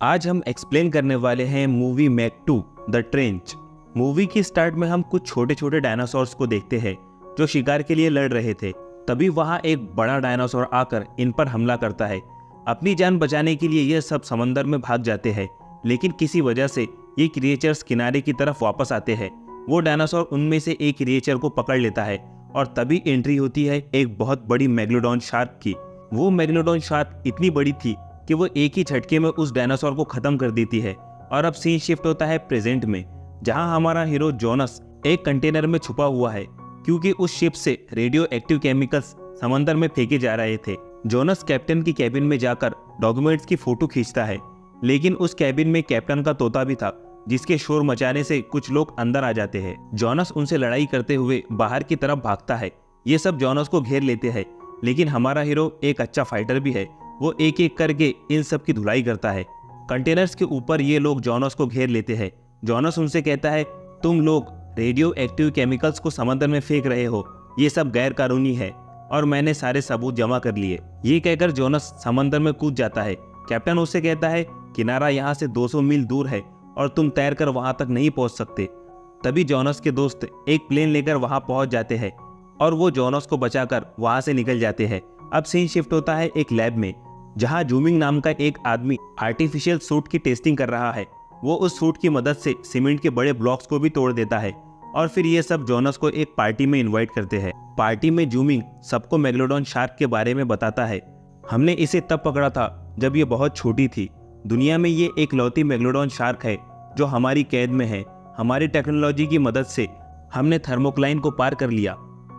आज हम एक्सप्लेन करने वाले हैं movie Meg 2 the trench. Movie की स्टार्ट में हम कुछ छोटे छोटे डायनासोर्स को देखते हैं जो शिकार के लिए लड़ रहे थे। तभी वहां एक बड़ा डायनासोर आकर इन पर हमला करता है। अपनी जान बचाने के लिए ये सब समंदर में भाग जाते हैं, लेकिन किसी वजह से ये क्रिएचर्स किनारे की तरफ वापस आते हैं। वो डायनासोर उनमें से एक क्रिएचर को पकड़ लेता है और तभी एंट्री होती है एक बहुत बड़ी मेगलोडॉन शार्क की। वो मेगलोडॉन शार्क इतनी बड़ी थी कि वो एक ही झटके में उस डायनासोर को खत्म कर देती है। और अब सीन शिफ्ट होता है प्रेजेंट में, जहां हमारा हीरो जोनस एक कंटेनर में छुपा हुआ है, क्योंकि उस शिप से रेडियो एक्टिव केमिकल्स समंदर में फेंके जा रहे थे। जोनस कैप्टन की कैबिन में जाकर डॉक्यूमेंट्स की फोटो खींचता है, लेकिन उस कैबिन में कैप्टन का तोता भी था, जिसके शोर मचाने से कुछ लोग अंदर आ जाते हैं। जोनस उनसे लड़ाई करते हुए बाहर की तरफ भागता है। ये सब जोनस को घेर लेते हैं, लेकिन हमारा हीरो एक अच्छा फाइटर भी है। वो एक एक करके इन सब की धुलाई करता है। कंटेनर्स के ऊपर ये लोग जोनस को घेर लेते हैं। जोनस उनसे कहता है, तुम लोग रेडियो एक्टिव केमिकल्स को समंदर में फेंक रहे हो, ये सब गैर कानूनी है और मैंने सारे सबूत जमा कर लिए। ये कहकर जोनस समंदर में कूद जाता है। कैप्टन उससे कहता है, किनारा यहाँ से 200 मील दूर है और तुम तैरकर वहां तक नहीं पहुंच सकते। तभी जोनस के दोस्त एक प्लेन लेकर वहां पहुंच जाते हैं और वो जोनस को बचाकर वहां से निकल जाते हैं। अब सीन शिफ्ट होता है एक लैब में, जहां जूमिंग नाम का एक आदमी आर्टिफिशियल सूट की टेस्टिंग कर रहा है। वो उस सूट की मदद से सीमेंट के बड़े ब्लॉक्स को भी तोड़ देता है और फिर ये सब जोनस को एक पार्टी में इनवाइट करते हैं। पार्टी में जूमिंग सबको मेगलोडॉन शार्क के बारे में बताता है। हमने इसे तब पकड़ा था जब ये बहुत छोटी थी। दुनिया में ये एक लौती मेगलोडॉन शार्क है जो हमारी कैद में है। हमारी टेक्नोलॉजी की मदद से हमने थर्मोक्लाइन को पार कर लिया।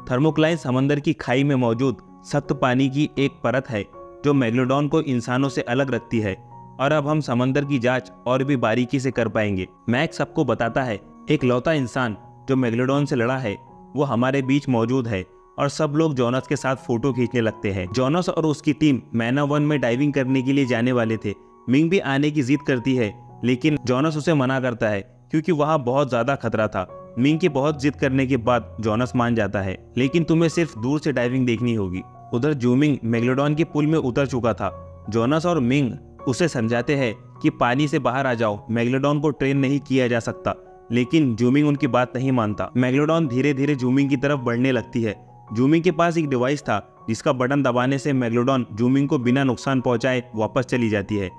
थर्मोक्लाइन समंदर की खाई में मौजूद सख्त पानी की एक परत है जो मेगलोडॉन को इंसानों से अलग रखती है, और अब हम समंदर की जांच और भी बारीकी से कर पाएंगे। मैक्स सबको बताता है एक लौता इंसान जो मेगलोडॉन से लड़ा है वो हमारे बीच मौजूद है, और सब लोग जोनस के साथ फोटो खींचने लगते हैं। जोनस और उसकी टीम मैना 1 में डाइविंग करने के लिए जाने वाले थे। मिंग भी आने की जिद करती है, लेकिन जोनस उसे मना करता है क्योंकि वहाँ बहुत ज्यादा खतरा था। मिंग की बहुत जिद करने के बाद जोनस मान जाता है, लेकिन तुम्हें सिर्फ दूर से डाइविंग देखनी होगी। उधर जूमिंग मेगलोडॉन के पुल में उतर चुका था। जोनस और मिंग उसे समझाते हैं कि पानी से बाहर आ जाओ, मेगलोडॉन को ट्रेन नहीं किया जा सकता, लेकिन जूमिंग उनकी बात नहीं मानता। मेगलोडॉन धीरे धीरे जूमिंग की तरफ बढ़ने लगती है। जूमिंग के पास एक डिवाइस था जिसका बटन दबाने से मेगलोडॉन जूमिंग को बिना नुकसान पहुंचाए वापस चली जाती है,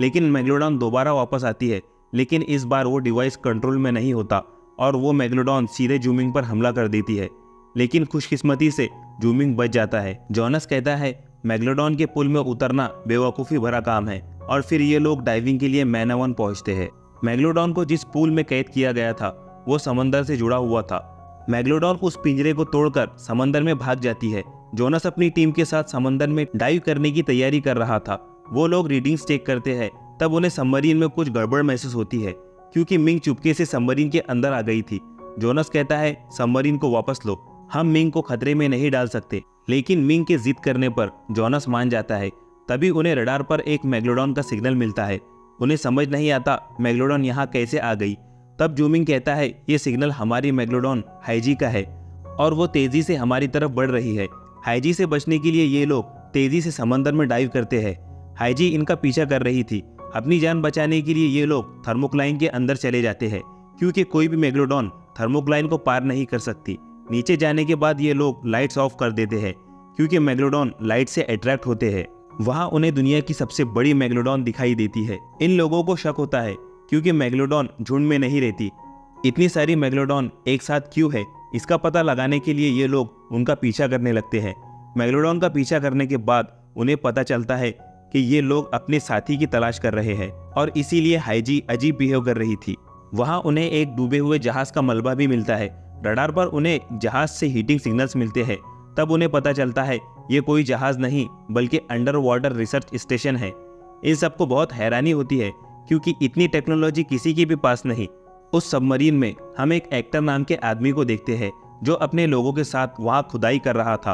लेकिन मेगलोडॉन दोबारा वापस आती है। लेकिन इस बार वो डिवाइस कंट्रोल में नहीं होता और वो मेगलोडॉन सीधे जूमिंग पर हमला कर देती है, लेकिन खुशकिस्मती से जूमिंग बच जाता है। जोनस कहता है मेगलोडॉन के पुल में उतरना बेवकूफ़ी भरा काम है, और फिर ये लोग डाइविंग के लिए मैना 1 पहुंचते हैं। मेगलोडॉन को जिस पूल में कैद किया गया था वो समंदर से जुड़ा हुआ था। मेगलोडॉन उस पिंजरे को तोड़कर समंदर में भाग जाती है। जोनस अपनी टीम के साथ समंदर में डाइव करने की तैयारी कर रहा था। वो लोग रीडिंग्स चेक करते हैं, तब उन्हें सबमरीन में कुछ गड़बड़ महसूस होती है, क्योंकि मिंग चुपके से सबमरीन के अंदर आ गई थी। जोनस कहता है सबमरीन को वापस लो, हम मिंग को खतरे में नहीं डाल सकते, लेकिन मिंग के जिद करने पर जोनस मान जाता है। तभी उन्हें रडार पर एक मेगलोडॉन का सिग्नल मिलता है। उन्हें समझ नहीं आता मेगलोडॉन यहाँ कैसे आ गई। तब जूमिंग कहता है ये सिग्नल हमारी मेगलोडॉन हाइजी का है और वो तेजी से हमारी तरफ बढ़ रही है। हाइजी से बचने के लिए ये लोग तेजी से समंदर में डाइव करते हैं। हाइजी इनका पीछा कर रही थी। अपनी जान बचाने के लिए ये लोग थर्मोक्लाइन के अंदर चले जाते हैं, क्योंकि कोई भी मेगलोडॉन थर्मोक्लाइन को पार नहीं कर सकती। नीचे जाने के बाद ये लोग लाइट्स ऑफ कर देते हैं, क्योंकि मेगलोडॉन लाइट से अट्रैक्ट होते हैं। वहां उन्हें दुनिया की सबसे बड़ी मेगलोडॉन दिखाई देती है। इन लोगों को शक होता है क्योंकि मेगलोडॉन झुंड में नहीं रहती। इतनी सारी मेगलोडॉन एक साथ क्यों है, इसका पता लगाने के लिए ये लोग उनका पीछा करने लगते हैं। मेगलोडॉन का पीछा करने के बाद उन्हें पता चलता है कि ये लोग अपने साथी की तलाश कर रहे हैं, और इसीलिए हाइजी अजीब बिहेव कर रही थी। वहां उन्हें एक डूबे हुए जहाज का मलबा भी मिलता है। रडार पर उन्हें जहाज से हीटिंग सिग्नल्स मिलते हैं। तब उन्हें पता चलता है ये कोई जहाज नहीं बल्कि अंडर वाटर रिसर्च स्टेशन है। इन सबको बहुत हैरानी होती है क्योंकि इतनी टेक्नोलॉजी किसी के भी पास नहीं। उस सबमरीन में हम एक एक्टर नाम के आदमी को देखते हैं जो अपने लोगों के साथ वहां खुदाई कर रहा था।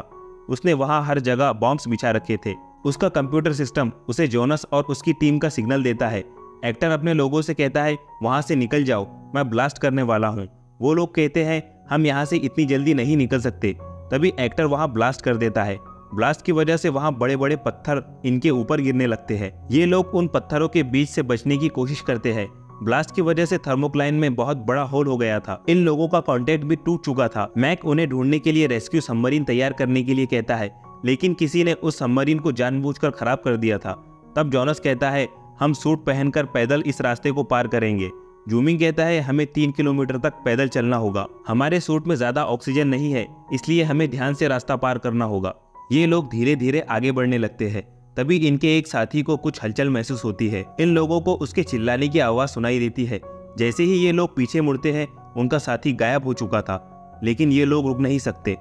उसने वहां हर जगह बॉम्ब्स बिछा रखे थे। उसका कंप्यूटर सिस्टम उसे जोनस और उसकी टीम का सिग्नल देता है। एक्टर अपने लोगों से कहता है वहां से निकल जाओ, मैं ब्लास्ट करने वाला हूँ। वो लोग कहते हैं हम यहाँ से इतनी जल्दी नहीं निकल सकते। तभी एक्टर वहां ब्लास्ट कर देता है। ब्लास्ट की वजह से वहाँ बड़े बड़े पत्थर इनके ऊपर गिरने लगते हैं। ये लोग उन पत्थरों के बीच से बचने की कोशिश करते हैं। ब्लास्ट की वजह से थर्मोक्लाइन में बहुत बड़ा होल हो गया था। इन लोगों का कांटेक्ट भी टूट चुका था। मैक उन्हें ढूंढने के लिए रेस्क्यू सबमरीन तैयार करने के लिए कहता है, लेकिन किसी ने उस सबमरीन को जानबूझकर खराब कर दिया था। तब जोनस कहता है, हम सूट पहनकर पैदल इस रास्ते को पार करेंगे। जूमिंग कहता है, हमें 3 किलोमीटर तक पैदल चलना होगा। हमारे सूट में ज्यादा ऑक्सीजन नहीं है, इसलिए हमें ध्यान से रास्ता पार करना होगा। ये लोग धीरे धीरे आगे बढ़ने लगते हैं। तभी इनके एक साथी को कुछ हलचल महसूस होती है। इन लोगों को उसके चिल्लाने की आवाज सुनाई देती है। जैसे ही ये लोग पीछे मुड़ते हैं, उनका साथी गायब हो चुका था, लेकिन ये लोग रुक नहीं सकते,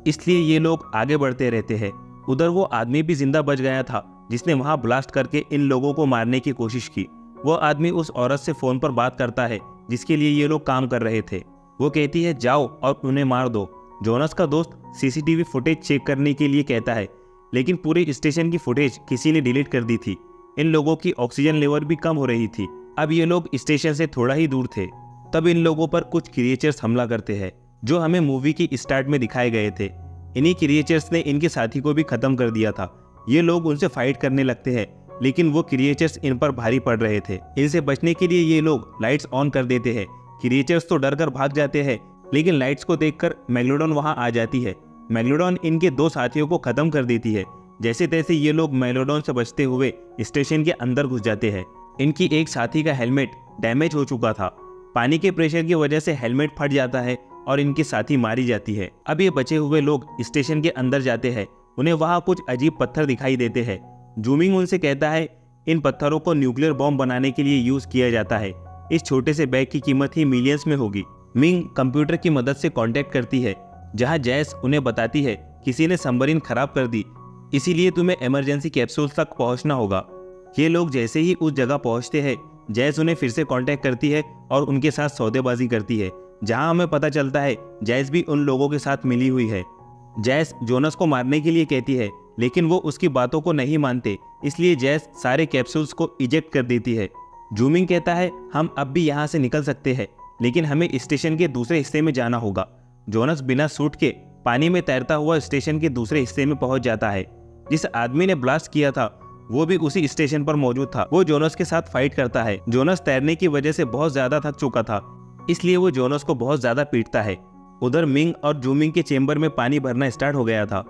इसलिए ये लोग आगे बढ़ते रहते हैं। उधर वो आदमी भी जिंदा बच गया था जिसने वहां ब्लास्ट करके इन लोगों को मारने की कोशिश की। वो आदमी उस औरत से फोन पर बात करता है जिसके लिए ये लोग काम कर रहे थे। वो कहती है, जाओ और उन्हें मार दो। जोनस का दोस्त सीसीटीवी फुटेज चेक करने के लिए कहता है, लेकिन पूरे स्टेशन की फुटेज किसी ने डिलीट कर दी थी। इन लोगों की ऑक्सीजन लेवल भी कम हो रही थी। अब ये लोग स्टेशन से थोड़ा ही दूर थे। तब इन लोगों पर कुछ क्रिएचर्स हमला करते हैं जो हमें मूवी की स्टार्ट में दिखाए गए थे। इन्हीं क्रिएचर्स ने इनके साथी को भी खत्म कर दिया था। ये लोग उनसे फाइट करने लगते हैं, लेकिन वो क्रिएचर्स इन पर भारी पड़ रहे थे। इनसे बचने के लिए ये लोग लाइट्स ऑन कर देते हैं। क्रिएचर्स तो डर कर भाग जाते हैं, लेकिन लाइट्स को देखकर मैग्लोडॉन वहां आ जाती है। मैग्लोडॉन इनके 2 साथियों को खत्म कर देती है। जैसे तैसे ये लोग मैग्लोडॉन से बचते हुए स्टेशन के अंदर घुस जाते हैं। इनकी एक साथी का हेलमेट डैमेज हो चुका था। पानी के प्रेशर की वजह से हेलमेट फट जाता है और इनकी साथी मारी जाती है। अब ये बचे हुए लोग स्टेशन के अंदर जाते हैं। उन्हें वहां कुछ अजीब पत्थर दिखाई देते हैं। जूमिंग उनसे कहता है, इन पत्थरों को न्यूक्लियर बॉम्ब बनाने के लिए यूज किया जाता है। इस छोटे से बैग की कीमत ही मिलियंस में होगी। मिंग कंप्यूटर की मदद से कांटेक्ट करती है, जहां जैस उन्हें बताती है किसी ने सबमरीन खराब कर दी, इसीलिए तुम्हें इमरजेंसी कैप्सूल तक पहुंचना होगा। ये लोग जैसे ही उस जगह पहुंचते हैं, जैस उन्हें फिर से कांटेक्ट करती है और उनके साथ सौदेबाजी करती है, जहां हमें पता चलता है जैस भी उन लोगों के साथ मिली हुई है। जैस जोनस को मारने के लिए कहती है, लेकिन वो उसकी बातों को नहीं मानते, इसलिए जैस सारे कैप्सूल्स को इजेक्ट कर देती है। जूमिंग कहता है, हम अब भी यहाँ से निकल सकते हैं, लेकिन हमें स्टेशन के दूसरे हिस्से में जाना होगा। जोनस बिना सूट के पानी में तैरता हुआ स्टेशन के दूसरे हिस्से में पहुंच जाता है। जिस आदमी ने ब्लास्ट किया था वो भी उसी स्टेशन पर मौजूद था। वो जोनस के साथ फाइट करता है। जोनस तैरने की वजह से बहुत ज्यादा थक चुका था, इसलिए वो जोनस को बहुत ज्यादा पीटता है। उधर मिंग और जूमिंग के चेंबर में पानी भरना स्टार्ट हो गया था।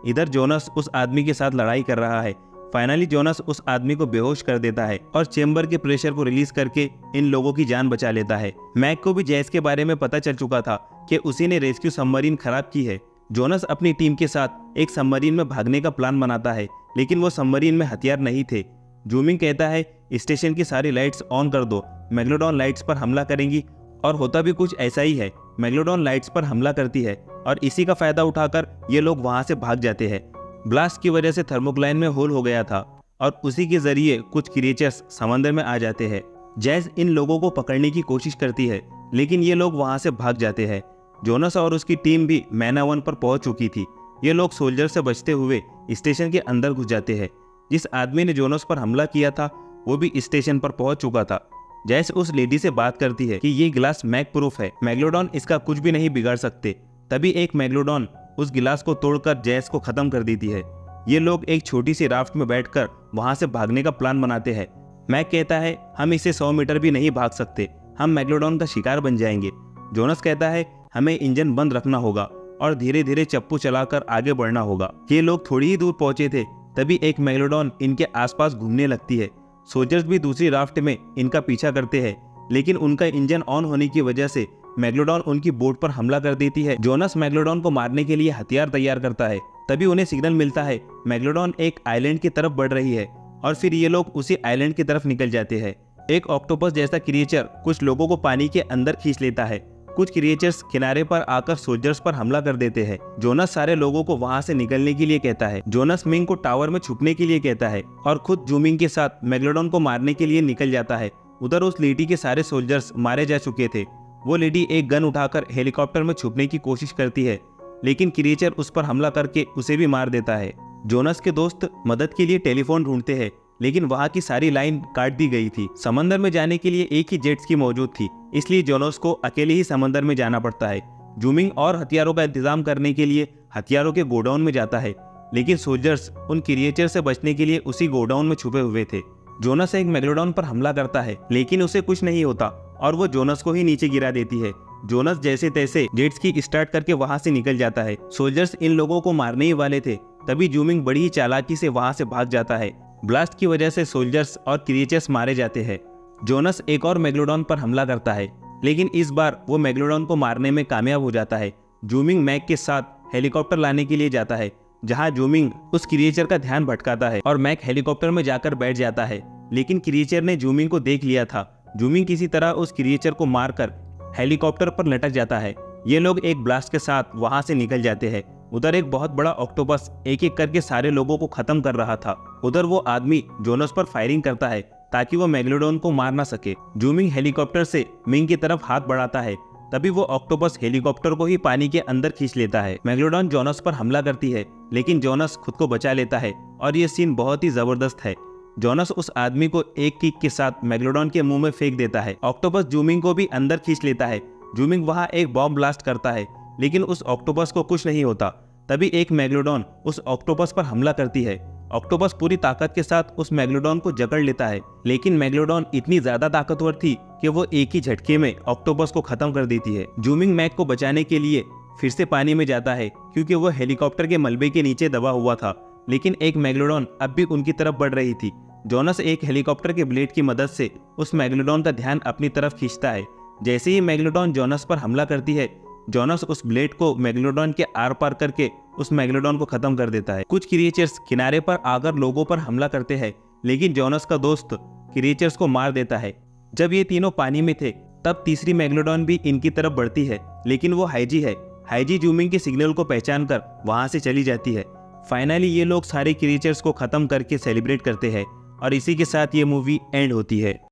इधर जोनस उस आदमी के साथ लड़ाई कर रहा है। फाइनली जोनस उस आदमी को बेहोश कर देता है और चेंबर के प्रेशर को रिलीज करके इन लोगों की जान बचा लेता है। मैक को भी जैस के बारे में पता चल चुका था कि उसी ने रेस्क्यू सबमरीन खराब की है। जोनस अपनी टीम के साथ एक सबमरीन में भागने का प्लान बनाता है, लेकिन वो सबमरीन में हथियार नहीं थे। जूमिंग कहता है, स्टेशन की सारी लाइट्स ऑन कर दो, मैग्लोडॉन लाइट्स पर हमला करेंगी। और होता भी कुछ ऐसा ही है। मैग्लोडॉन लाइट्स पर हमला करती है और इसी का फायदा उठाकर ये लोग वहां से भाग जाते हैं। ब्लास्ट की वजह से थर्मोक्लाइन में होल हो गया था और उसी के जरिए कुछ क्रिएचर्स समंदर में आ जाते हैं। जैस इन लोगों को पकड़ने की कोशिश करती है, लेकिन ये लोग वहां से भाग जाते हैं। जोनस और उसकी टीम भी मैना 1 पर पहुंच चुकी थी। ये लोग सोल्जर से बचते हुए स्टेशन के अंदर घुस जाते हैं। जिस आदमी ने जोनस पर हमला किया था वो भी स्टेशन पर पहुंच चुका था। जैस उस लेडी से बात करती है कि ये गिलास मैग प्रूफ है, मैग्लोडॉन इसका कुछ भी नहीं बिगाड़ सकते। तभी एक मैग्लोडॉन उस गिलास को तोड़कर जैस को खत्म कर देती है। ये लोग एक छोटी सी राफ्ट में बैठकर वहां से भागने का प्लान बनाते हैं। मैग कहता है, हम इसे 100 मीटर भी नहीं भाग सकते, हम मैग्लोडॉन का शिकार बन जाएंगे। जोनस कहता है, हमें इंजन बंद रखना होगा और धीरे धीरे चप्पू चलाकर आगे बढ़ना होगा। ये लोग थोड़ी ही दूर पहुंचे थे, तभी एक मैग्लोडॉन इनके आसपास घूमने लगती है। सोल्जर्स भी दूसरी राफ्ट में इनका पीछा करते हैं, लेकिन उनका इंजन ऑन होने की वजह से मैग्लोडॉन उनकी बोट पर हमला कर देती है। जोनस मैग्लोडॉन को मारने के लिए हथियार तैयार करता है। तभी उन्हें सिग्नल मिलता है मैग्लोडॉन एक आइलैंड की तरफ बढ़ रही है और फिर ये लोग उसी आइलैंड की तरफ निकल जाते हैं। एक ऑक्टोपस जैसा क्रिएचर कुछ लोगों को पानी के अंदर खींच लेता है। कुछ क्रिएचर्स किनारे पर आकर सोल्जर्स पर हमला कर देते हैं। जोनस सारे लोगों को वहां से निकलने के लिए कहता है। जोनस मिंग को टावर में छुपने के लिए कहता है और खुद जूमिंग के साथ मैग्लोडॉन को मारने के लिए निकल जाता है। उधर उस लेडी के सारे सोल्जर्स मारे जा चुके थे। वो लेडी एक गन उठाकर हेलीकॉप्टर में छुपने की कोशिश करती है, लेकिन क्रिएचर उस पर हमला करके उसे भी मार देता है। जोनस के दोस्त मदद के लिए टेलीफोन ढूंढते हैं, लेकिन वहां की सारी लाइन काट दी गई थी। समंदर में जाने के लिए एक ही जेट स्की मौजूद थी, इसलिए जोनस को अकेले ही समंदर में जाना पड़ता है। जूमिंग और हथियारों का इंतजाम करने के लिए हथियारों के गोडाउन में जाता है, लेकिन सोल्जर्स उन क्रिएचर से बचने के लिए उसी गोडाउन में छुपे हुए थे। जोनस एक मेगलोडॉन पर हमला करता है, लेकिन उसे कुछ नहीं होता और वो जोनस को ही नीचे गिरा देती है। जोनस जैसे तैसे जेट स्की स्टार्ट करके वहां से निकल जाता है। सोल्जर्स इन लोगों को मारने ही वाले थे, तभी जूमिंग बड़ी ही चालाकी से वहां से भाग जाता है। ब्लास्ट की वजह से सोल्जर्स और क्रिएचर्स मारे जाते हैं। जोनस एक और मेगलोडॉन पर हमला करता है, लेकिन इस बार वो मेगलोडॉन को मारने में कामयाब हो जाता है। जूमिंग मैक के साथ हेलीकॉप्टर लाने के लिए जाता है, जहां जूमिंग उस क्रिएचर का ध्यान भटकाता है और मैक हेलीकॉप्टर में जाकर बैठ जाता है। लेकिन क्रिएचर ने जूमिंग को देख लिया था। जूमिंग किसी तरह उस क्रिएचर को मारकर हेलीकॉप्टर पर लटक जाता है। ये लोग एक ब्लास्ट के साथ वहां से निकल जाते हैं। उधर एक बहुत बड़ा ऑक्टोपस एक एक करके सारे लोगों को खत्म कर रहा था। उधर वो आदमी जोनस पर फायरिंग करता है ताकि वो मेगलोडॉन को मार ना सके। जूमिंग हेलीकॉप्टर से मिंग की तरफ हाथ बढ़ाता है, तभी वो ऑक्टोपस हेलीकॉप्टर को ही पानी के अंदर खींच लेता है। मेगलोडॉन जोनस पर हमला करती है, लेकिन जोनस खुद को बचा लेता है और ये सीन बहुत ही जबरदस्त है। जोनस उस आदमी को एक किक के साथ मेगलोडॉन के मुंह में फेंक देता है। ऑक्टोपस जूमिंग को भी अंदर खींच लेता है। जूमिंग वहां एक बॉम्ब ब्लास्ट करता है, लेकिन उस ऑक्टोपस को कुछ नहीं होता। तभी एक मेगलोडॉन उस ऑक्टोपस पर हमला करती है। ऑक्टोपस पूरी ताकत के साथ उस मेगलोडॉन को जकड़ लेता है, लेकिन मेगलोडॉन इतनी ज्यादा ताकतवर थी कि वो एक ही झटके में ऑक्टोपस को खत्म कर देती है। जूमिंग मैक को बचाने के लिए फिर से पानी में जाता है, क्योंकि वो हेलीकॉप्टर के मलबे के नीचे दबा हुआ था। लेकिन एक मेगलोडॉन अब भी उनकी तरफ बढ़ रही थी। जोनस एक हेलीकॉप्टर के ब्लेड की मदद से उस मेगलोडॉन का ध्यान अपनी तरफ खींचता है। जैसे ही मेगलोडॉन जोनस पर हमला करती है, जोनस उस ब्लेड को मेगलोडॉन के आर पार करके उस मेगलोडॉन को खत्म कर देता है। कुछ क्रिएचर्स किनारे पर आकर लोगों पर हमला करते हैं, लेकिन जोनस का दोस्त क्रिएचर्स को मार देता है। जब ये तीनों पानी में थे, तब तीसरी मेगलोडॉन भी इनकी तरफ बढ़ती है, लेकिन वो हाइजी है। हाइजी जूमिंग के सिग्नल को पहचान कर वहां से चली जाती है। फाइनली ये लोग सारे क्रिएचर्स को खत्म करके सेलिब्रेट करते हैं और इसी के साथ ये मूवी एंड होती है।